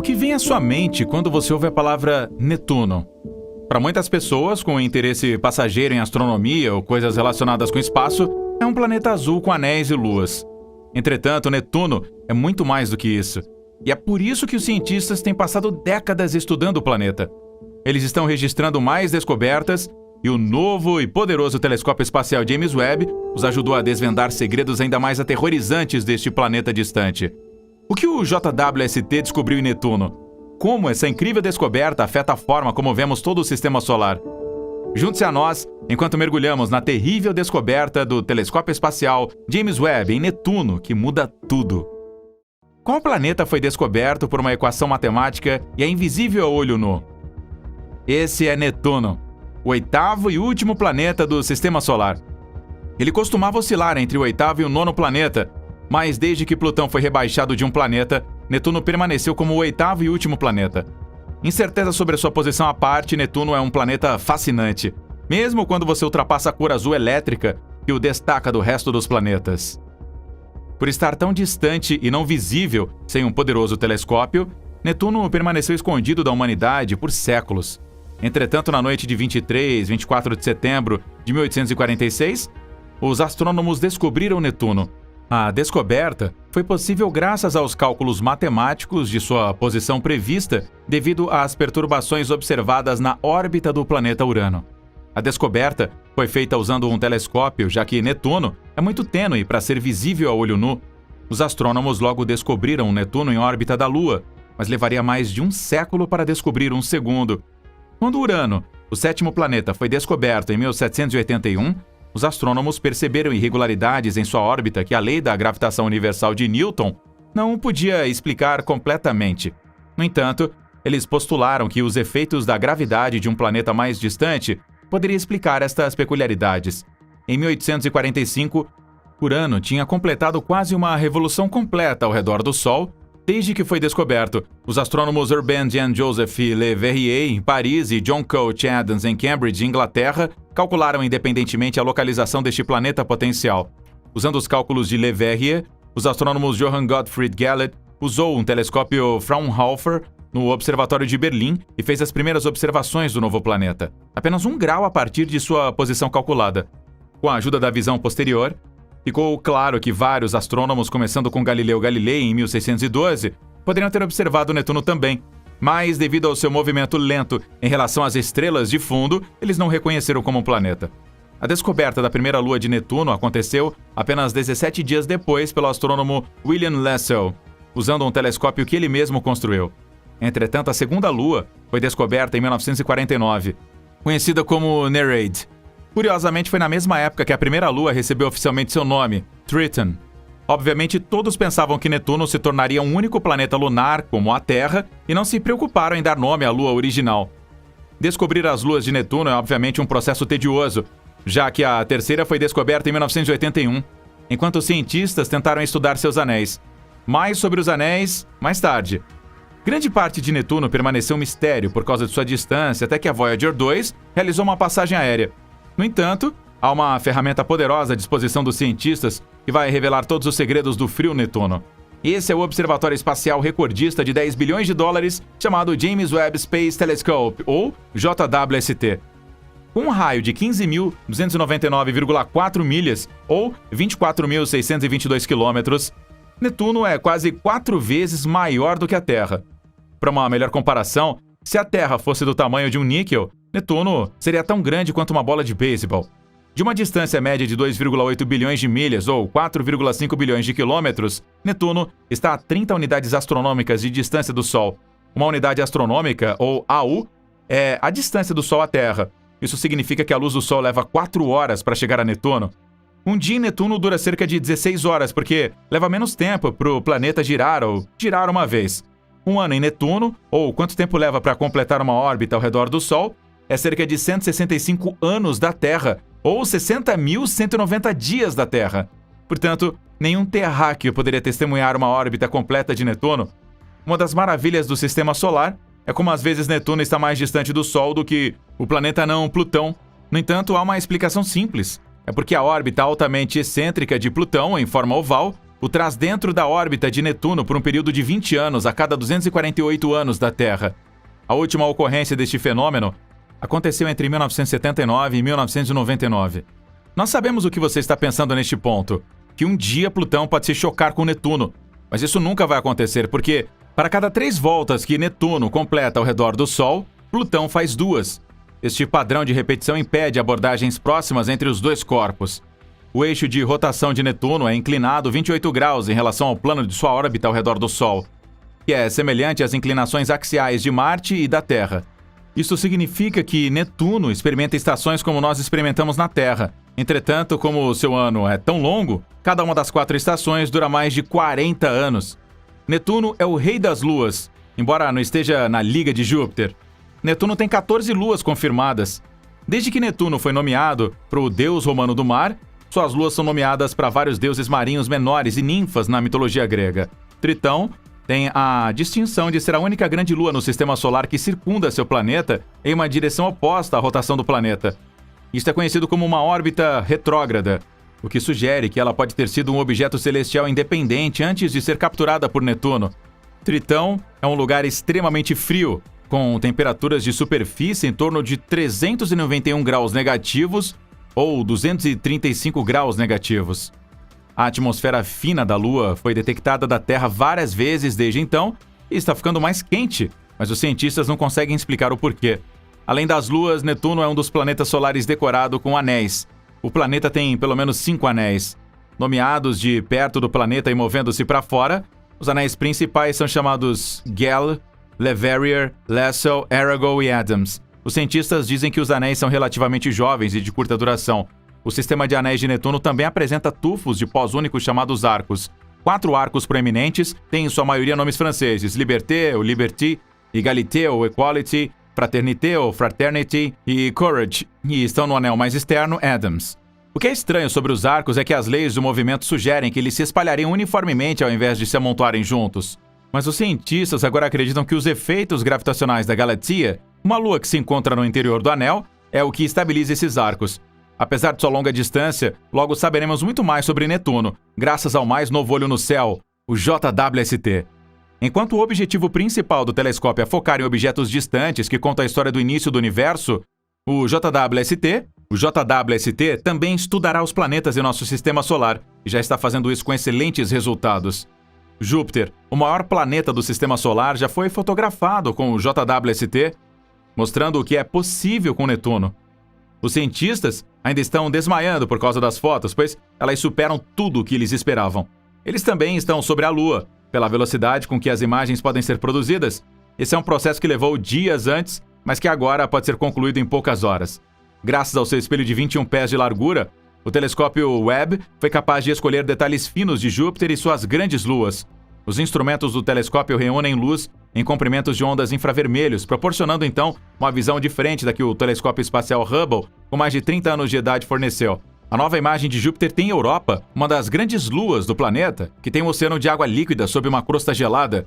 que vem à sua mente quando você ouve a palavra Netuno? Para muitas pessoas com interesse passageiro em astronomia ou coisas relacionadas com espaço, é um planeta azul com anéis e luas. Entretanto, Netuno é muito mais do que isso. E é por isso que os cientistas têm passado décadas estudando o planeta. Eles estão registrando mais descobertas e o novo e poderoso telescópio espacial James Webb os ajudou a desvendar segredos ainda mais aterrorizantes deste planeta distante. O que o JWST descobriu em Netuno? Como essa incrível descoberta afeta a forma como vemos todo o sistema solar? Junte-se a nós enquanto mergulhamos na terrível descoberta do telescópio espacial James Webb em Netuno, que muda tudo. Qual planeta foi descoberto por uma equação matemática e é invisível a olho nu? Esse é Netuno, o oitavo e último planeta do sistema solar. Ele costumava oscilar entre o oitavo e o nono planeta, mas desde que Plutão foi rebaixado de um planeta, Netuno permaneceu como o oitavo e último planeta. Incerteza sobre sua posição à parte, Netuno é um planeta fascinante, mesmo quando você ultrapassa a cor azul elétrica que o destaca do resto dos planetas. Por estar tão distante e não visível sem um poderoso telescópio, Netuno permaneceu escondido da humanidade por séculos. Entretanto, na noite de 23 e 24 de setembro de 1846, os astrônomos descobriram Netuno. A descoberta foi possível graças aos cálculos matemáticos de sua posição prevista devido às perturbações observadas na órbita do planeta Urano. A descoberta foi feita usando um telescópio, já que Netuno é muito tênue para ser visível a olho nu. Os astrônomos logo descobriram Netuno em órbita da Lua, mas levaria mais de um século para descobrir um segundo. Quando Urano, o sétimo planeta, foi descoberto em 1781, os astrônomos perceberam irregularidades em sua órbita que a lei da gravitação universal de Newton não podia explicar completamente. No entanto, eles postularam que os efeitos da gravidade de um planeta mais distante poderia explicar estas peculiaridades. Em 1845, Urano tinha completado quase uma revolução completa ao redor do Sol desde que foi descoberto. Os astrônomos Urbain Jean-Joseph Le Verrier, em Paris, e John Couch Adams, em Cambridge, Inglaterra, calcularam independentemente a localização deste planeta potencial. Usando os cálculos de Le Verrier, os astrônomos Johann Gottfried Galle usou um telescópio Fraunhofer no Observatório de Berlim e fez as primeiras observações do novo planeta, apenas 1 grau a partir de sua posição calculada. Com a ajuda da visão posterior, ficou claro que vários astrônomos, começando com Galileu Galilei em 1612, poderiam ter observado Netuno também, mas devido ao seu movimento lento em relação às estrelas de fundo, eles não reconheceram como um planeta. A descoberta da primeira lua de Netuno aconteceu apenas 17 dias depois pelo astrônomo William Lassell, usando um telescópio que ele mesmo construiu. Entretanto, a segunda lua foi descoberta em 1949, conhecida como Nereid. Curiosamente, foi na mesma época que a primeira lua recebeu oficialmente seu nome, Triton. Obviamente, todos pensavam que Netuno se tornaria um único planeta lunar, como a Terra, e não se preocuparam em dar nome à lua original. Descobrir as luas de Netuno é obviamente um processo tedioso, já que a terceira foi descoberta em 1981, enquanto os cientistas tentaram estudar seus anéis. Mais sobre os anéis, mais tarde. Grande parte de Netuno permaneceu um mistério por causa de sua distância, até que a Voyager 2 realizou uma passagem aérea. No entanto, há uma ferramenta poderosa à disposição dos cientistas que vai revelar todos os segredos do frio Netuno. Esse é o Observatório Espacial Recordista de 10 bilhões de dólares, chamado James Webb Space Telescope, ou JWST. Com um raio de 15.299,4 milhas, ou 24.622 quilômetros, Netuno é quase 4 vezes maior do que a Terra. Para uma melhor comparação, se a Terra fosse do tamanho de um níquel, Netuno seria tão grande quanto uma bola de beisebol. De uma distância média de 2,8 bilhões de milhas ou 4,5 bilhões de quilômetros, Netuno está a 30 unidades astronômicas de distância do Sol. Uma unidade astronômica, ou AU, é a distância do Sol à Terra. Isso significa que a luz do Sol leva 4 horas para chegar a Netuno. Um dia em Netuno dura cerca de 16 horas, porque leva menos tempo para o planeta girar ou girar uma vez. Um ano em Netuno, ou quanto tempo leva para completar uma órbita ao redor do Sol, é cerca de 165 anos da Terra, ou 60.190 dias da Terra. Portanto, nenhum terráqueo poderia testemunhar uma órbita completa de Netuno. Uma das maravilhas do sistema solar é como às vezes Netuno está mais distante do Sol do que o planeta anão Plutão. No entanto, há uma explicação simples. É porque a órbita altamente excêntrica de Plutão, em forma oval, o traz dentro da órbita de Netuno por um período de 20 anos a cada 248 anos da Terra. A última ocorrência deste fenômeno aconteceu entre 1979 e 1999. Nós sabemos o que você está pensando neste ponto, que um dia Plutão pode se chocar com Netuno, mas isso nunca vai acontecer porque, para cada 3 voltas que Netuno completa ao redor do Sol, Plutão faz 2. Este padrão de repetição impede abordagens próximas entre os dois corpos. O eixo de rotação de Netuno é inclinado 28 graus em relação ao plano de sua órbita ao redor do Sol, que é semelhante às inclinações axiais de Marte e da Terra. Isso significa que Netuno experimenta estações como nós experimentamos na Terra. Entretanto, como o seu ano é tão longo, cada uma das 4 estações dura mais de 40 anos. Netuno é o rei das luas, embora não esteja na Liga de Júpiter. Netuno tem 14 luas confirmadas. Desde que Netuno foi nomeado para o deus romano do mar, suas luas são nomeadas para vários deuses marinhos menores e ninfas na mitologia grega. Tritão tem a distinção de ser a única grande lua no sistema solar que circunda seu planeta em uma direção oposta à rotação do planeta. Isto é conhecido como uma órbita retrógrada, o que sugere que ela pode ter sido um objeto celestial independente antes de ser capturada por Netuno. Tritão é um lugar extremamente frio, com temperaturas de superfície em torno de 391 graus negativos ou 235 graus negativos. A atmosfera fina da Lua foi detectada da Terra várias vezes desde então e está ficando mais quente, mas os cientistas não conseguem explicar o porquê. Além das luas, Netuno é um dos planetas solares decorado com anéis. O planeta tem pelo menos 5 anéis. Nomeados de perto do planeta e movendo-se para fora, os anéis principais são chamados Gell, Leverrier, Lassell, Arago e Adams. Os cientistas dizem que os anéis são relativamente jovens e de curta duração. O sistema de anéis de Netuno também apresenta tufos de pós únicos chamados arcos. 4 arcos proeminentes têm em sua maioria nomes franceses: Liberté ou Liberty, Égalité ou Equality, Fraternité ou Fraternity e Courage, e estão no anel mais externo, Adams. O que é estranho sobre os arcos é que as leis do movimento sugerem que eles se espalhariam uniformemente ao invés de se amontoarem juntos. Mas os cientistas agora acreditam que os efeitos gravitacionais da Galatea, uma lua que se encontra no interior do anel, é o que estabiliza esses arcos. Apesar de sua longa distância, logo saberemos muito mais sobre Netuno, graças ao mais novo olho no céu, o JWST. Enquanto o objetivo principal do telescópio é focar em objetos distantes que contam a história do início do universo, o JWST também estudará os planetas em nosso sistema solar e já está fazendo isso com excelentes resultados. Júpiter, o maior planeta do sistema solar, já foi fotografado com o JWST, mostrando o que é possível com Netuno. Os cientistas ainda estão desmaiando por causa das fotos, pois elas superam tudo o que eles esperavam. Eles também estão sobre a Lua, pela velocidade com que as imagens podem ser produzidas. Esse é um processo que levou dias antes, mas que agora pode ser concluído em poucas horas. Graças ao seu espelho de 21 pés de largura, o telescópio Webb foi capaz de escolher detalhes finos de Júpiter e suas grandes luas. Os instrumentos do telescópio reúnem luz em comprimentos de ondas infravermelhos, proporcionando então uma visão diferente da que o telescópio espacial Hubble, com mais de 30 anos de idade, forneceu. A nova imagem de Júpiter tem Europa, uma das grandes luas do planeta, que tem um oceano de água líquida sob uma crosta gelada.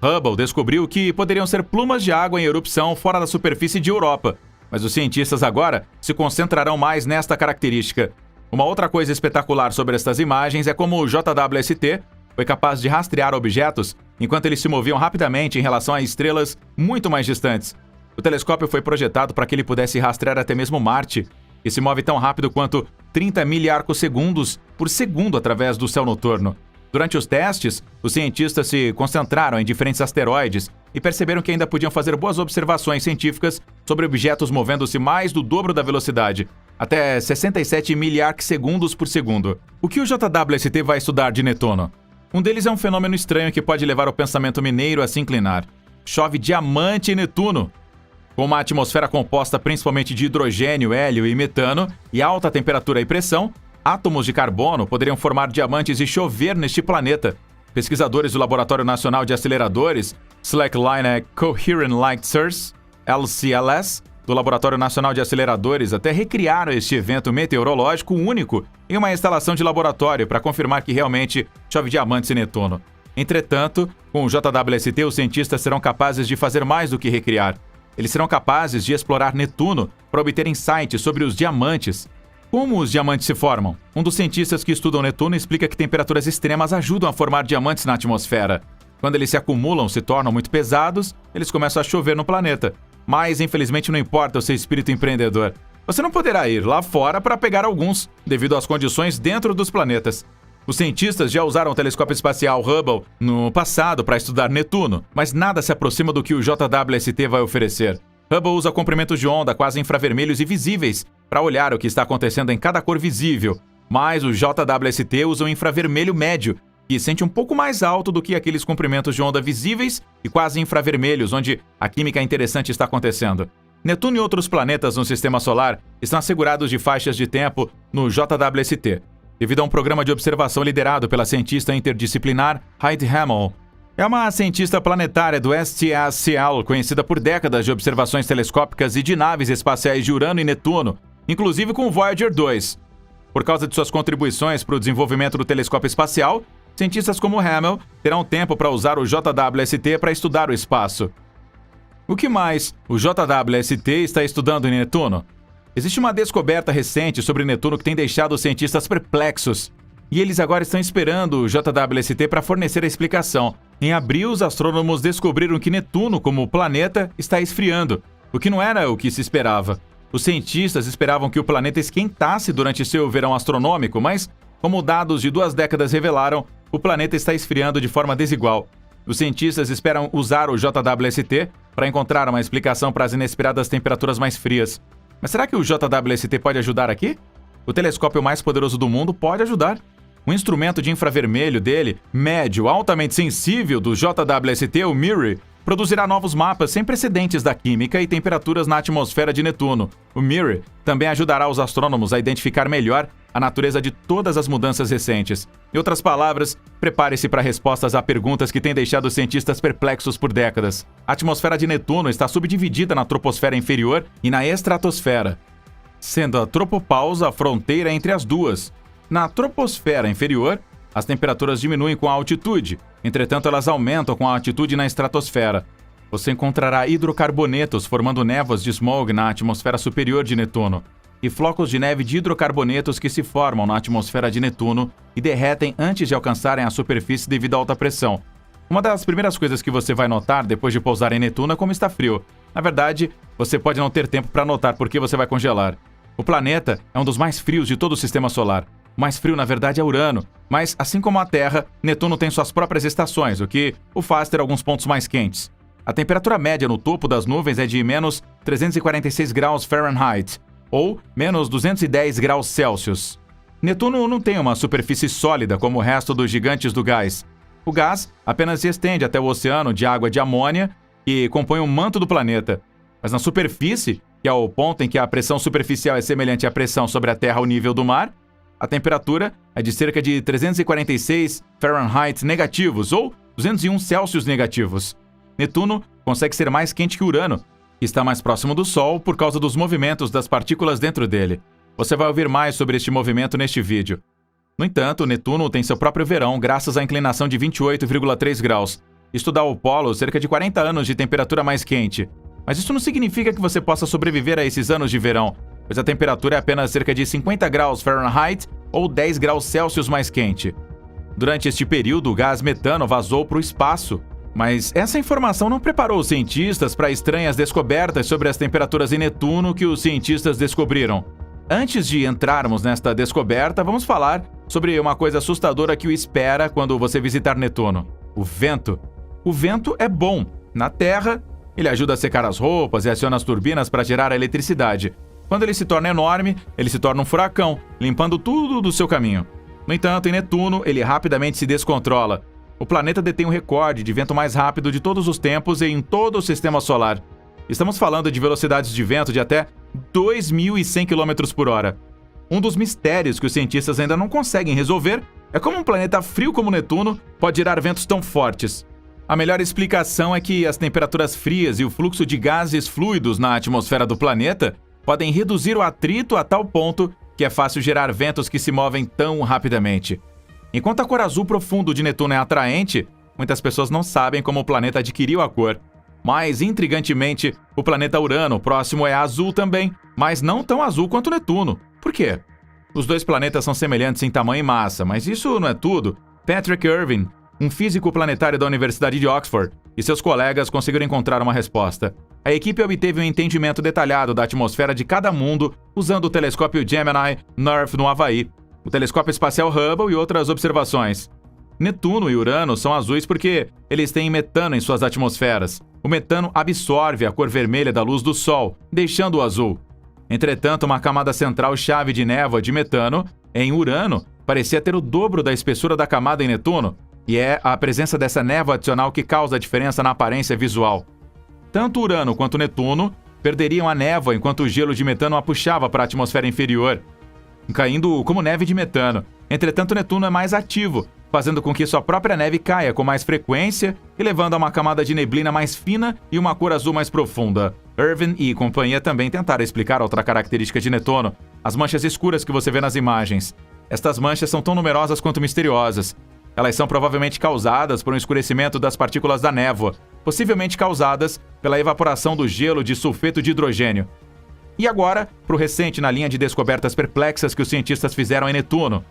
Hubble descobriu que poderiam ser plumas de água em erupção fora da superfície de Europa, mas os cientistas agora se concentrarão mais nesta característica. Uma outra coisa espetacular sobre estas imagens é como o JWST foi capaz de rastrear objetos enquanto eles se moviam rapidamente em relação a estrelas muito mais distantes. O telescópio foi projetado para que ele pudesse rastrear até mesmo Marte, que se move tão rápido quanto 30 miliarcosegundos por segundo através do céu noturno. Durante os testes, os cientistas se concentraram em diferentes asteroides e perceberam que ainda podiam fazer boas observações científicas sobre objetos movendo-se mais do dobro da velocidade, até 67 miliarcsegundos por segundo. O que o JWST vai estudar de Netuno? Um deles é um fenômeno estranho que pode levar o pensamento mineiro a se inclinar. Chove diamante em Netuno. Com uma atmosfera composta principalmente de hidrogênio, hélio e metano, e alta temperatura e pressão, átomos de carbono poderiam formar diamantes e chover neste planeta. Pesquisadores do Laboratório Nacional de Aceleradores, Slackline Coherent Light Source, LCLS, do Laboratório Nacional de Aceleradores, até recriaram este evento meteorológico único em uma instalação de laboratório para confirmar que realmente chove diamantes em Netuno. Entretanto, com o JWST, os cientistas serão capazes de fazer mais do que recriar. Eles serão capazes de explorar Netuno para obter insights sobre os diamantes. Como os diamantes se formam? Um dos cientistas que estudam Netuno explica que temperaturas extremas ajudam a formar diamantes na atmosfera. Quando eles se acumulam, se tornam muito pesados, eles começam a chover no planeta. Mas, infelizmente, não importa o seu espírito empreendedor. Você não poderá ir lá fora para pegar alguns, devido às condições dentro dos planetas. Os cientistas já usaram o telescópio espacial Hubble no passado para estudar Netuno, mas nada se aproxima do que o JWST vai oferecer. Hubble usa comprimentos de onda quase infravermelhos e visíveis para olhar o que está acontecendo em cada cor visível, mas o JWST usa um infravermelho médio, que sente um pouco mais alto do que aqueles comprimentos de onda visíveis e quase infravermelhos, onde a química interessante está acontecendo. Netuno e outros planetas no Sistema Solar estão assegurados de faixas de tempo no JWST, devido a um programa de observação liderado pela cientista interdisciplinar Heidi Hammel. É uma cientista planetária do STSCL, conhecida por décadas de observações telescópicas e de naves espaciais de Urano e Netuno, inclusive com o Voyager 2. Por causa de suas contribuições para o desenvolvimento do telescópio espacial, cientistas como Hammel terão tempo para usar o JWST para estudar o espaço. O que mais o JWST está estudando em Netuno? Existe uma descoberta recente sobre Netuno que tem deixado os cientistas perplexos. E eles agora estão esperando o JWST para fornecer a explicação. Em abril, os astrônomos descobriram que Netuno, como planeta, está esfriando, o que não era o que se esperava. Os cientistas esperavam que o planeta esquentasse durante seu verão astronômico, mas, como dados de 2 décadas revelaram, o planeta está esfriando de forma desigual. Os cientistas esperam usar o JWST para encontrar uma explicação para as inesperadas temperaturas mais frias. Mas será que o JWST pode ajudar aqui? O telescópio mais poderoso do mundo pode ajudar. O instrumento de infravermelho dele, médio, altamente sensível do JWST, o MIRI, produzirá novos mapas sem precedentes da química e temperaturas na atmosfera de Netuno. O MIRI também ajudará os astrônomos a identificar melhor a natureza de todas as mudanças recentes. Em outras palavras, prepare-se para respostas a perguntas que têm deixado os cientistas perplexos por décadas. A atmosfera de Netuno está subdividida na troposfera inferior e na estratosfera, sendo a tropopausa a fronteira entre as duas. Na troposfera inferior, as temperaturas diminuem com a altitude, entretanto elas aumentam com a altitude na estratosfera. Você encontrará hidrocarbonetos formando névoas de smog na atmosfera superior de Netuno, e flocos de neve de hidrocarbonetos que se formam na atmosfera de Netuno e derretem antes de alcançarem a superfície devido à alta pressão. Uma das primeiras coisas que você vai notar depois de pousar em Netuno é como está frio. Na verdade, você pode não ter tempo para notar porque você vai congelar. O planeta é um dos mais frios de todo o Sistema Solar. O mais frio, na verdade, é Urano, mas, assim como a Terra, Netuno tem suas próprias estações, o que o faz ter alguns pontos mais quentes. A temperatura média no topo das nuvens é de menos 346 graus Fahrenheit, ou menos 210 graus Celsius. Netuno não tem uma superfície sólida como o resto dos gigantes do gás. O gás apenas se estende até o oceano de água de amônia, que compõe o manto do planeta. Mas na superfície, que é o ponto em que a pressão superficial é semelhante à pressão sobre a Terra ao nível do mar, a temperatura é de cerca de 346 Fahrenheit negativos ou 201 Celsius negativos. Netuno consegue ser mais quente que Urano, que está mais próximo do Sol por causa dos movimentos das partículas dentro dele. Você vai ouvir mais sobre este movimento neste vídeo. No entanto, Netuno tem seu próprio verão graças à inclinação de 28,3 graus. Isto dá ao polo cerca de 40 anos de temperatura mais quente. Mas isso não significa que você possa sobreviver a esses anos de verão, pois a temperatura é apenas cerca de 50 graus Fahrenheit ou 10 graus Celsius mais quente. Durante este período, o gás metano vazou para o espaço, mas essa informação não preparou os cientistas para estranhas descobertas sobre as temperaturas em Netuno que os cientistas descobriram. Antes de entrarmos nesta descoberta, vamos falar sobre uma coisa assustadora que o espera quando você visitar Netuno: o vento. O vento é bom. Na Terra, ele ajuda a secar as roupas e aciona as turbinas para gerar a eletricidade. Quando ele se torna enorme, ele se torna um furacão, limpando tudo do seu caminho. No entanto, em Netuno, ele rapidamente se descontrola. O planeta detém o recorde de vento mais rápido de todos os tempos e em todo o Sistema Solar. Estamos falando de velocidades de vento de até 2.100 km por hora. Um dos mistérios que os cientistas ainda não conseguem resolver é como um planeta frio como Netuno pode gerar ventos tão fortes. A melhor explicação é que as temperaturas frias e o fluxo de gases fluidos na atmosfera do planeta podem reduzir o atrito a tal ponto que é fácil gerar ventos que se movem tão rapidamente. Enquanto a cor azul profundo de Netuno é atraente, muitas pessoas não sabem como o planeta adquiriu a cor. Mais intrigantemente, o planeta Urano próximo é azul também, mas não tão azul quanto Netuno. Por quê? Os dois planetas são semelhantes em tamanho e massa, mas isso não é tudo. Patrick Irving, um físico planetário da Universidade de Oxford, e seus colegas conseguiram encontrar uma resposta. A equipe obteve um entendimento detalhado da atmosfera de cada mundo usando o telescópio Gemini NURF no Havaí, o telescópio espacial Hubble e outras observações. Netuno e Urano são azuis porque eles têm metano em suas atmosferas. O metano absorve a cor vermelha da luz do Sol, deixando-o azul. Entretanto, uma camada central chave de névoa de metano, em Urano, parecia ter o dobro da espessura da camada em Netuno, e é a presença dessa névoa adicional que causa a diferença na aparência visual. Tanto Urano quanto Netuno perderiam a névoa enquanto o gelo de metano a puxava para a atmosfera inferior, caindo como neve de metano. Entretanto, Netuno é mais ativo, fazendo com que sua própria neve caia com mais frequência e levando a uma camada de neblina mais fina e uma cor azul mais profunda. Irving e companhia também tentaram explicar outra característica de Netuno, as manchas escuras que você vê nas imagens. Estas manchas são tão numerosas quanto misteriosas. Elas são provavelmente causadas por um escurecimento das partículas da névoa, possivelmente causadas pela evaporação do gelo de sulfeto de hidrogênio. E agora, para o recente na linha de descobertas perplexas que os cientistas fizeram em Netuno.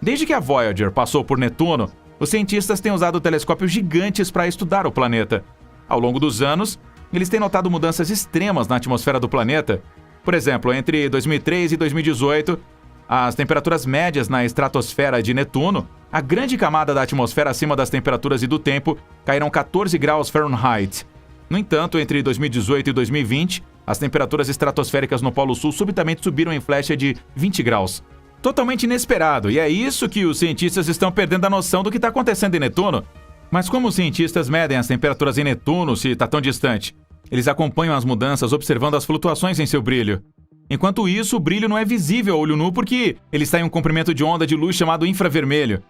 Desde que a Voyager passou por Netuno, os cientistas têm usado telescópios gigantes para estudar o planeta. Ao longo dos anos, eles têm notado mudanças extremas na atmosfera do planeta. Por exemplo, entre 2003 e 2018, as temperaturas médias na estratosfera de Netuno, a grande camada da atmosfera acima das temperaturas e do tempo, caíram 14 graus Fahrenheit. No entanto, entre 2018 e 2020, as temperaturas estratosféricas no Polo Sul subitamente subiram em flecha de 20 graus. Totalmente inesperado, e é isso que os cientistas estão perdendo a noção do que está acontecendo em Netuno. Mas como os cientistas medem as temperaturas em Netuno se está tão distante? Eles acompanham as mudanças observando as flutuações em seu brilho. Enquanto isso, o brilho não é visível a olho nu porque ele está em um comprimento de onda de luz chamado infravermelho.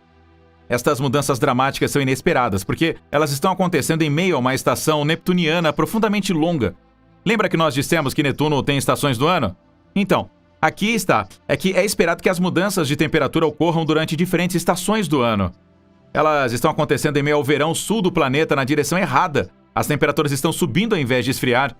Estas mudanças dramáticas são inesperadas porque elas estão acontecendo em meio a uma estação neptuniana profundamente longa. Lembra que nós dissemos que Netuno tem estações do ano? Então, aqui está, é que é esperado que as mudanças de temperatura ocorram durante diferentes estações do ano. Elas estão acontecendo em meio ao verão sul do planeta na direção errada. As temperaturas estão subindo ao invés de esfriar.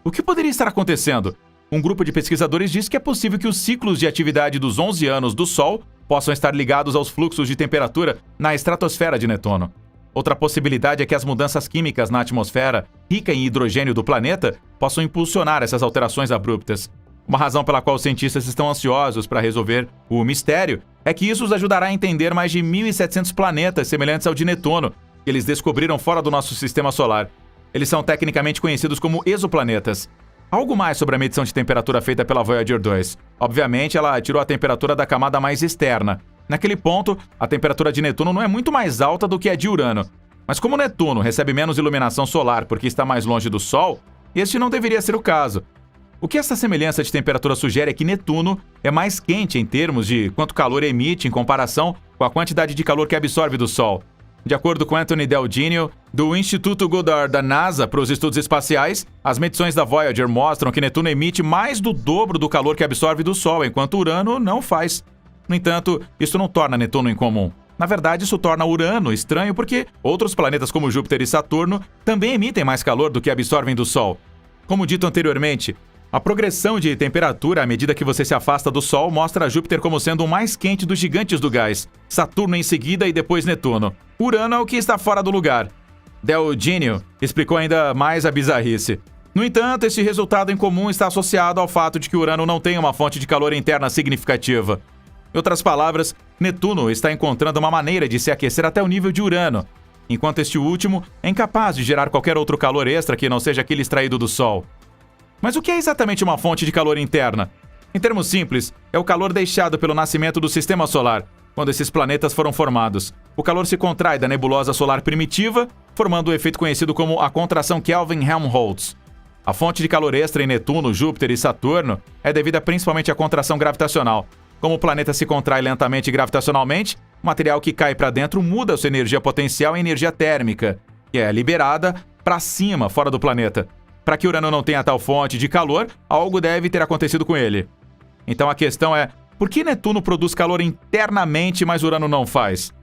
O que poderia estar acontecendo? Um grupo de pesquisadores diz que é possível que os ciclos de atividade dos 11 anos do Sol possam estar ligados aos fluxos de temperatura na estratosfera de Netuno. Outra possibilidade é que as mudanças químicas na atmosfera, rica em hidrogênio do planeta, possam impulsionar essas alterações abruptas. Uma razão pela qual os cientistas estão ansiosos para resolver o mistério é que isso os ajudará a entender mais de 1.700 planetas semelhantes ao de Netuno, que eles descobriram fora do nosso sistema solar. Eles são tecnicamente conhecidos como exoplanetas. Algo mais sobre a medição de temperatura feita pela Voyager 2. Obviamente, ela tirou a temperatura da camada mais externa. Naquele ponto, a temperatura de Netuno não é muito mais alta do que a de Urano. Mas como Netuno recebe menos iluminação solar porque está mais longe do Sol, este não deveria ser o caso. O que essa semelhança de temperatura sugere é que Netuno é mais quente em termos de quanto calor emite em comparação com a quantidade de calor que absorve do Sol. De acordo com Anthony Del Genio, do Instituto Goddard da NASA para os Estudos Espaciais, as medições da Voyager mostram que Netuno emite mais do dobro do calor que absorve do Sol, enquanto Urano não faz. No entanto, isso não torna Netuno incomum. Na verdade, isso torna Urano estranho porque outros planetas como Júpiter e Saturno também emitem mais calor do que absorvem do Sol. Como dito anteriormente, a progressão de temperatura à medida que você se afasta do Sol mostra Júpiter como sendo o mais quente dos gigantes do gás, Saturno em seguida e depois Netuno. Urano é o que está fora do lugar. Del Genio explicou ainda mais a bizarrice. No entanto, esse resultado incomum está associado ao fato de que Urano não tem uma fonte de calor interna significativa. Em outras palavras, Netuno está encontrando uma maneira de se aquecer até o nível de Urano, enquanto este último é incapaz de gerar qualquer outro calor extra que não seja aquele extraído do Sol. Mas o que é exatamente uma fonte de calor interna? Em termos simples, é o calor deixado pelo nascimento do Sistema Solar, quando esses planetas foram formados. O calor se contrai da nebulosa solar primitiva, formando o efeito conhecido como a contração Kelvin-Helmholtz. A fonte de calor extra em Netuno, Júpiter e Saturno é devida principalmente à contração gravitacional. Como o planeta se contrai lentamente gravitacionalmente, o material que cai para dentro muda sua energia potencial em energia térmica, que é liberada para cima, fora do planeta. Para que Urano não tenha tal fonte de calor, algo deve ter acontecido com ele. Então a questão é, por que Netuno produz calor internamente, mas Urano não faz?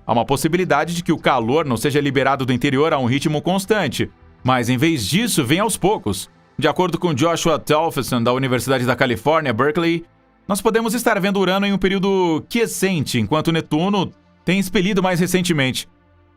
Há uma possibilidade de que o calor não seja liberado do interior a um ritmo constante, mas em vez disso vem aos poucos. De acordo com Joshua Tolfson, da Universidade da Califórnia, Berkeley, Nós podemos estar vendo Urano em um período quiescente, enquanto Netuno tem expelido mais recentemente.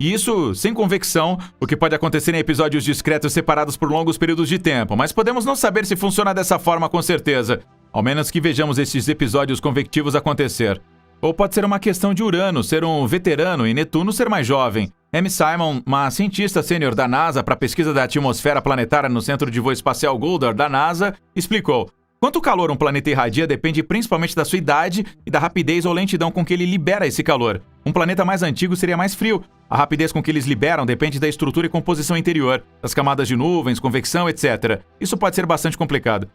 E isso sem convecção, o que pode acontecer em episódios discretos separados por longos períodos de tempo, mas podemos não saber se funciona dessa forma com certeza, ao menos que vejamos esses episódios convectivos acontecer. Ou pode ser uma questão de Urano ser um veterano e Netuno ser mais jovem. Amy Simon, uma cientista sênior da NASA para a pesquisa da atmosfera planetária no Centro de Voo Espacial Goddard da NASA, explicou: quanto calor um planeta irradia depende principalmente da sua idade e da rapidez ou lentidão com que ele libera esse calor. Um planeta mais antigo seria mais frio. A rapidez com que eles liberam depende da estrutura e composição interior, das camadas de nuvens, convecção, etc. Isso pode ser bastante complicado.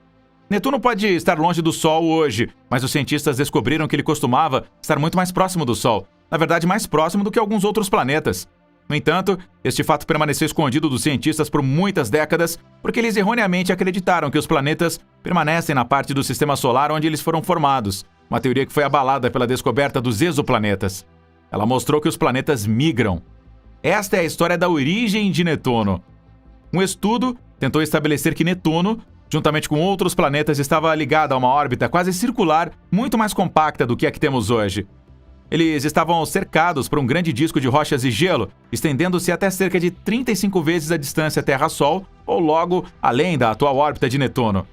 Netuno pode estar longe do Sol hoje, mas os cientistas descobriram que ele costumava estar muito mais próximo do Sol. Na verdade, mais próximo do que alguns outros planetas. No entanto, este fato permaneceu escondido dos cientistas por muitas décadas, porque eles erroneamente acreditaram que os planetas permanecem na parte do sistema solar onde eles foram formados, uma teoria que foi abalada pela descoberta dos exoplanetas. Ela mostrou que os planetas migram. Esta é a história da origem de Netuno. Um estudo tentou estabelecer que Netuno, juntamente com outros planetas, estava ligado a uma órbita quase circular, muito mais compacta do que a que temos hoje. Eles estavam cercados por um grande disco de rochas e gelo, estendendo-se até cerca de 35 vezes a distância Terra-Sol, ou logo além da atual órbita de Netuno.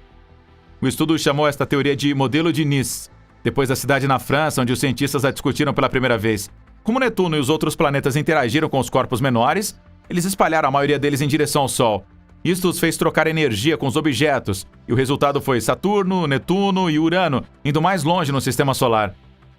O estudo chamou esta teoria de modelo de Nice, depois da cidade na França onde os cientistas a discutiram pela primeira vez. Como Netuno e os outros planetas interagiram com os corpos menores, eles espalharam a maioria deles em direção ao Sol. Isto os fez trocar energia com os objetos, e o resultado foi Saturno, Netuno e Urano indo mais longe no sistema solar.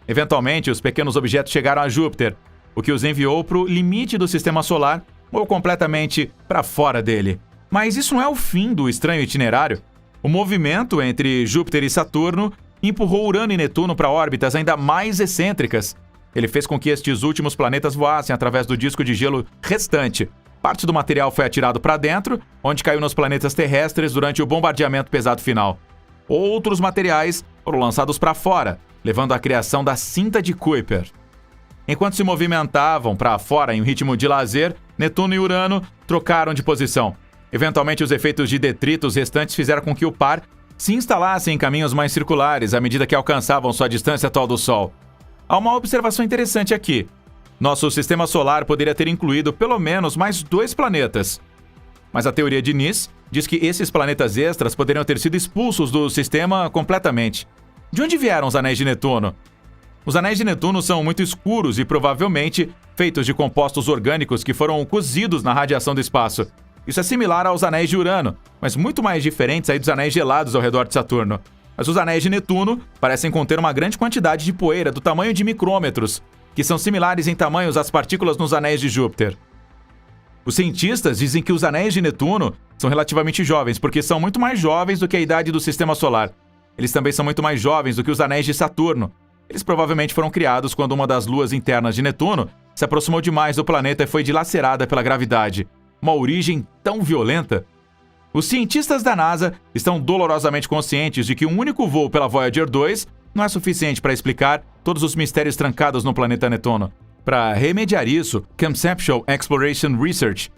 Eventualmente, os pequenos objetos chegaram a Júpiter, o que os enviou para o limite do sistema solar ou completamente para fora dele. Mas isso não é o fim do estranho itinerário. O movimento entre Júpiter e Saturno empurrou Urano e Netuno para órbitas ainda mais excêntricas. Ele fez com que estes últimos planetas voassem através do disco de gelo restante. Parte do material foi atirado para dentro, onde caiu nos planetas terrestres durante o bombardeamento pesado final. Outros materiais foram lançados para fora, levando à criação da cinta de Kuiper. Enquanto se movimentavam para fora em um ritmo de lazer, Netuno e Urano trocaram de posição. Eventualmente, os efeitos de detritos restantes fizeram com que o par se instalasse em caminhos mais circulares à medida que alcançavam sua distância atual do Sol. Há uma observação interessante aqui. Nosso sistema solar poderia ter incluído pelo menos mais 2 planetas. Mas a teoria de Nice diz que esses planetas extras poderiam ter sido expulsos do sistema completamente. De onde vieram os anéis de Netuno? Os anéis de Netuno são muito escuros e provavelmente feitos de compostos orgânicos que foram cozidos na radiação do espaço. Isso é similar aos anéis de Urano, mas muito mais diferentes aí dos anéis gelados ao redor de Saturno. Mas os anéis de Netuno parecem conter uma grande quantidade de poeira do tamanho de micrômetros, que são similares em tamanhos às partículas nos anéis de Júpiter. Os cientistas dizem que os anéis de Netuno são relativamente jovens, porque são muito mais jovens do que a idade do sistema solar. Eles também são muito mais jovens do que os anéis de Saturno. Eles provavelmente foram criados quando uma das luas internas de Netuno se aproximou demais do planeta e foi dilacerada pela gravidade. Uma origem tão violenta. Os cientistas da NASA estão dolorosamente conscientes de que um único voo pela Voyager 2 não é suficiente para explicar todos os mistérios trancados no planeta Netuno. Para remediar isso, Conceptual Exploration Research,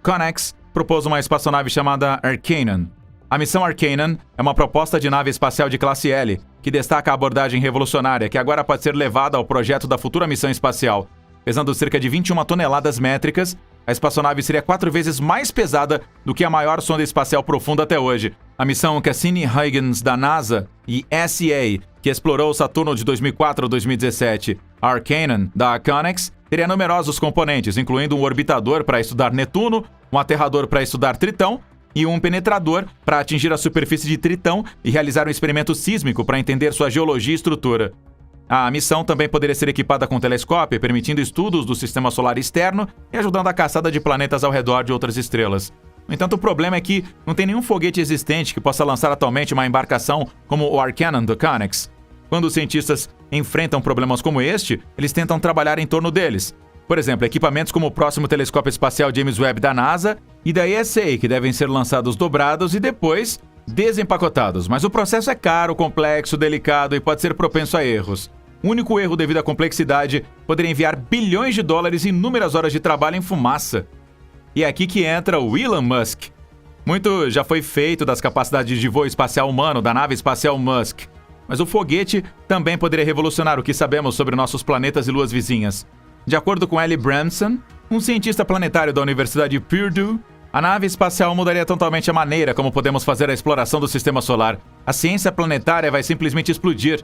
CONEX, propôs uma espaçonave chamada Arcanum. A missão Arcanum é uma proposta de nave espacial de classe L, que destaca a abordagem revolucionária que agora pode ser levada ao projeto da futura missão espacial. Pesando cerca de 21 toneladas métricas, a espaçonave seria 4 vezes mais pesada do que a maior sonda espacial profunda até hoje. A missão Cassini-Huygens da NASA e SA, que explorou o Saturno de 2004 a 2017. A Arcanum, da CONEX, teria numerosos componentes, incluindo um orbitador para estudar Netuno, um aterrador para estudar Tritão e um penetrador para atingir a superfície de Tritão e realizar um experimento sísmico para entender sua geologia e estrutura. A missão também poderia ser equipada com telescópio, permitindo estudos do sistema solar externo e ajudando a caçada de planetas ao redor de outras estrelas. No entanto, o problema é que não tem nenhum foguete existente que possa lançar atualmente uma embarcação como o Arcanum do CONEX. Quando os cientistas enfrentam problemas como este, eles tentam trabalhar em torno deles. Por exemplo, equipamentos como o próximo telescópio espacial James Webb da NASA e da ESA, que devem ser lançados dobrados e depois desempacotados. Mas o processo é caro, complexo, delicado e pode ser propenso a erros. O único erro devido à complexidade poderia enviar bilhões de dólares e inúmeras horas de trabalho em fumaça. E é aqui que entra o Elon Musk. Muito já foi feito das capacidades de voo espacial humano da nave espacial Musk. Mas o foguete também poderia revolucionar o que sabemos sobre nossos planetas e luas vizinhas. De acordo com Ellie Branson, um cientista planetário da Universidade de Purdue, a nave espacial mudaria totalmente a maneira como podemos fazer a exploração do sistema solar. A ciência planetária vai simplesmente explodir.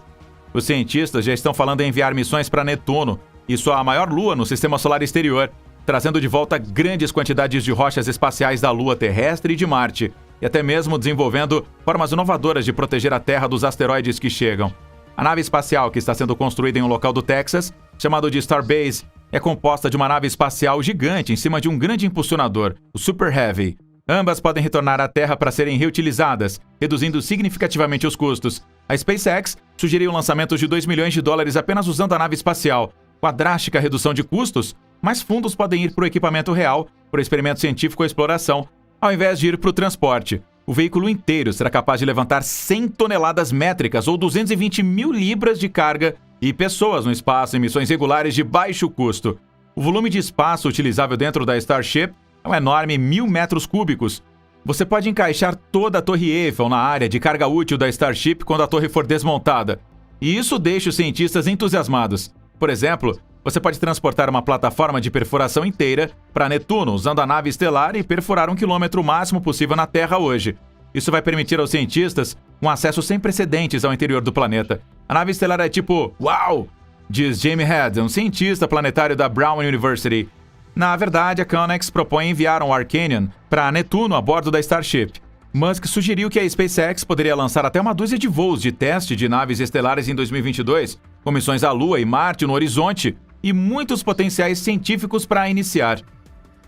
Os cientistas já estão falando em enviar missões para Netuno, e sua maior lua no sistema solar exterior, trazendo de volta grandes quantidades de rochas espaciais da Lua terrestre e de Marte, e até mesmo desenvolvendo formas inovadoras de proteger a Terra dos asteroides que chegam. A nave espacial, que está sendo construída em um local do Texas, chamado de Starbase, é composta de uma nave espacial gigante em cima de um grande impulsionador, o Super Heavy. Ambas podem retornar à Terra para serem reutilizadas, reduzindo significativamente os custos. A SpaceX sugeriu o lançamento de $2 milhões apenas usando a nave espacial. Com a drástica redução de custos, mais fundos podem ir para o equipamento real, para o experimento científico ou exploração, ao invés de ir para o transporte. O veículo inteiro será capaz de levantar 100 toneladas métricas ou 220 mil libras de carga e pessoas no espaço em missões regulares de baixo custo. O volume de espaço utilizável dentro da Starship é um enorme 1.000 metros cúbicos. Você pode encaixar toda a Torre Eiffel na área de carga útil da Starship quando a torre for desmontada. E isso deixa os cientistas entusiasmados. Por exemplo, você pode transportar uma plataforma de perfuração inteira para Netuno usando a nave estelar e perfurar 1 quilômetro o máximo possível na Terra hoje. Isso vai permitir aos cientistas um acesso sem precedentes ao interior do planeta. A nave estelar é tipo, uau! Diz Jamie Head, um cientista planetário da Brown University. Na verdade, a Connex propõe enviar um Arcanian para Netuno a bordo da Starship. Musk sugeriu que a SpaceX poderia lançar até uma dúzia de voos de teste de naves estelares em 2022, com missões à Lua e Marte no horizonte, e muitos potenciais científicos para iniciar.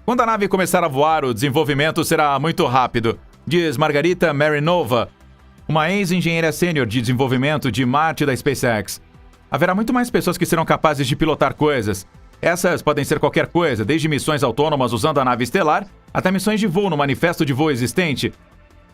Quando a nave começar a voar, o desenvolvimento será muito rápido, diz Margarita Marinova, uma ex-engenheira sênior de desenvolvimento de Marte da SpaceX. Haverá muito mais pessoas que serão capazes de pilotar coisas. Essas podem ser qualquer coisa, desde missões autônomas usando a nave estelar, até missões de voo no manifesto de voo existente.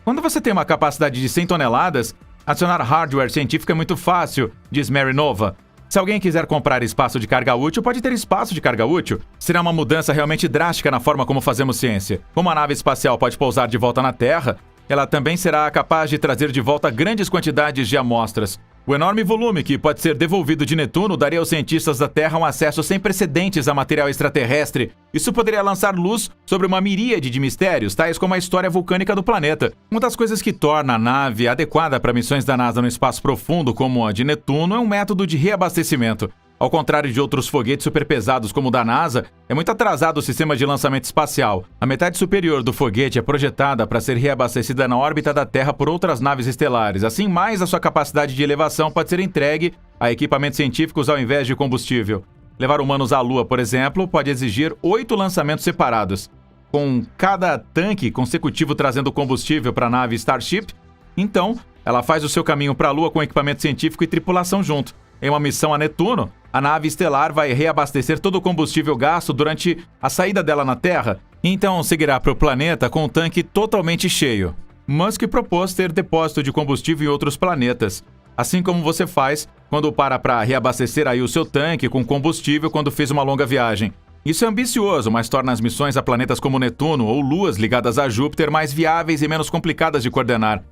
Quando você tem uma capacidade de 100 toneladas, adicionar hardware científico é muito fácil, diz Marinova. Se alguém quiser comprar espaço de carga útil, pode ter espaço de carga útil. Será uma mudança realmente drástica na forma como fazemos ciência. Como a nave espacial pode pousar de volta na Terra, ela também será capaz de trazer de volta grandes quantidades de amostras. O enorme volume que pode ser devolvido de Netuno daria aos cientistas da Terra um acesso sem precedentes a material extraterrestre. Isso poderia lançar luz sobre uma miríade de mistérios, tais como a história vulcânica do planeta. Uma das coisas que torna a nave adequada para missões da NASA no espaço profundo, como a de Netuno, é um método de reabastecimento. Ao contrário de outros foguetes superpesados como o da NASA, é muito atrasado o sistema de lançamento espacial. A metade superior do foguete é projetada para ser reabastecida na órbita da Terra por outras naves estelares. Assim, mais a sua capacidade de elevação pode ser entregue a equipamentos científicos ao invés de combustível. Levar humanos à Lua, por exemplo, pode exigir 8 lançamentos separados. Com cada tanque consecutivo trazendo combustível para a nave Starship, então, ela faz o seu caminho para a Lua com equipamento científico e tripulação junto. Em uma missão a Netuno, a nave estelar vai reabastecer todo o combustível gasto durante a saída dela na Terra, e então seguirá para o planeta com o tanque totalmente cheio. Musk propôs ter depósito de combustível em outros planetas, assim como você faz quando para reabastecer aí o seu tanque com combustível quando fez uma longa viagem. Isso é ambicioso, mas torna as missões a planetas como Netuno ou luas ligadas a Júpiter mais viáveis e menos complicadas de coordenar.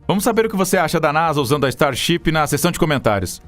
Vamos saber o que você acha da NASA usando a Starship na seção de comentários.